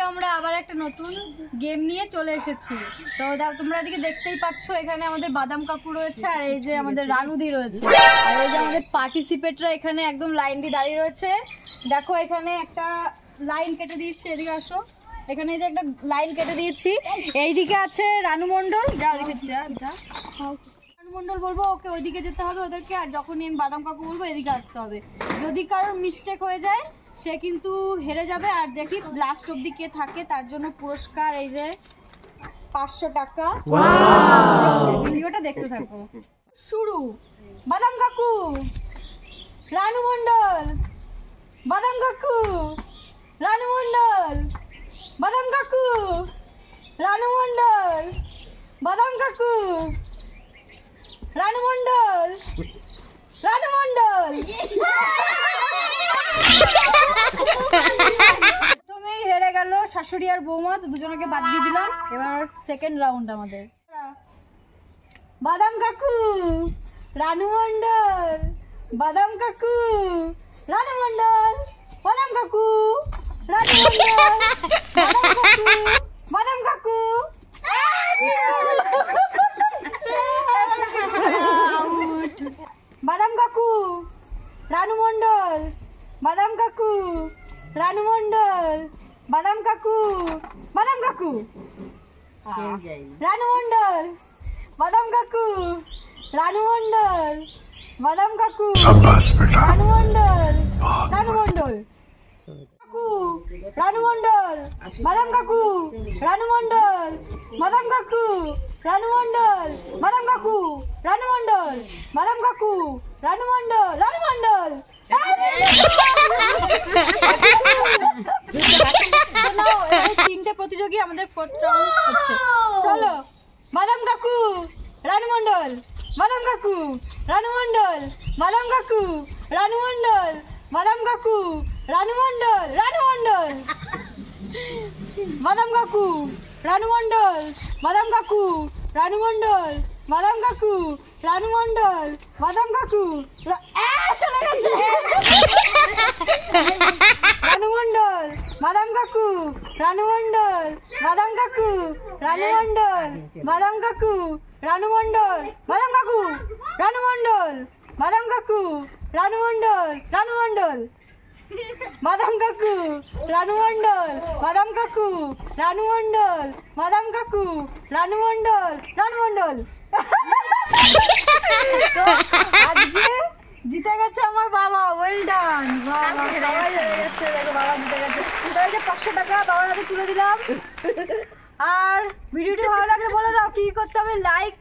আমরা আবার একটা নতুন গেম নিয়ে চলে এসেছি। তো তোমরা এদিকে দেখতেই পাচ্ছ, এখানে আমাদের বাদাম কাকু রয়েছে, আর এই যে আমাদের রানুদি রয়েছে, আর এই যে আমাদের পার্টিসিপেটরা এখানে একদম লাইন দিয়ে দাঁড়িয়ে রয়েছে। দেখো এখানে একটা লাইন কেটে দিয়েছি, এদিকে আসো। এখানে যে একটা লাইন কেটে দিয়েছি, এইদিকে আছে রানু মণ্ডল, যা ওদিকে যা যা। রানু মণ্ডল বলবো ওকে ওইদিকে যেতে হবে ওদেরকে, আর যখনই আমি বাদাম কাকু বলবো এদিকে আসতে হবে। যদি কারোর মিস্টেক হয়ে যায় সে কিন্তু হেরে যাবে। আর দেখি লাস্ট অবধি কে থাকে তার জন্য পুরস্কার এই যে 500 টাকা। ভিডিওটা দেখতে থাকো। শুরু। বাদাম কাকু, রানু মণ্ডল, বাদাম কাকু, রানু মণ্ডল, বাদাম কাকু, রানু মণ্ডল, বাদাম কাকু, রানু মণ্ডল, রানু মণ্ডল। প্রথমেই হেরে গেল শাশুড়ি আর বৌমা, তো দুজনকে বাদ দিয়ে দিলাম। এবার সেকেন্ড রাউন্ড আমাদের। বাদাম কাকু, রানু মণ্ডল, বাদাম কাকু, রানু মণ্ডল, বাদাম কাকু, রানু মণ্ডল, বাদাম কাকু, বাদাম কাকু। বাদাম কাকু, রানু মণ্ডল, বাদাম কাকু, রানু মণ্ডল, বাদাম কাকু, বাদাম কাকু, রানু মণ্ডল, বাদাম কাকু, রানু মণ্ডল, বাদাম কাকু, রানু মণ্ডল, রানু মণ্ডল, কাকু, রানু মণ্ডল, বাদাম কাকু, রানু মণ্ডল, বাদাম কাকু, রানু মণ্ডল, বাদাম কাকু, রানু মণ্ডল, বাদাম কাকু, রানু মণ্ডল, রানু মণ্ডল। তিনটে প্রতিযোগী আমাদের হচ্ছে। চলো। বাদাম কাকু, রানু মণ্ডল, বাদাম কাকু, রানু মণ্ডল, বাদাম কাকু, রানু মণ্ডল, বাদাম কাকু, রানু মণ্ডল, রানু মণ্ডল, বাদাম কাকু, রানু মণ্ডল, বাদাম কাকু, রানু মণ্ডল, বাদাম কাকু, রানু মণ্ডল, বাদাম কাকু, চলে গেছে। রানু মণ্ডল, বাদাম কাকু, রানু মণ্ডল, বাদাম কাকু, রানু মণ্ডল, বাদাম কাকু, রানু মণ্ডল, বাদাম কাকু, রানু মণ্ডল, বাদাম কাকু, রানু মণ্ডল, রানু মণ্ডল, বাদাম কাকু, রানু মণ্ডল, বাদাম কাকু, রানু মণ্ডল, বাদাম কাকু, রানু মণ্ডল, রানু মণ্ডল। আজকে জিতে গেছে আমার বাবা। Well done. বাবা সবাই হেরে গেছে, দেখো বাবা জিতে গেছে। এই যে 500 টাকা বাবার হাতে তুলে দিলাম। আর ভিডিওটি ভালো লাগলে বলে দাও কি করতে হবে। Like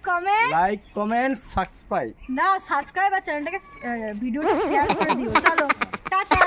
comment subscribe. না সাবস্ক্রাইব আর চ্যানেলটাকে ভিডিওটা শেয়ার করে দিও। চলো টাটা।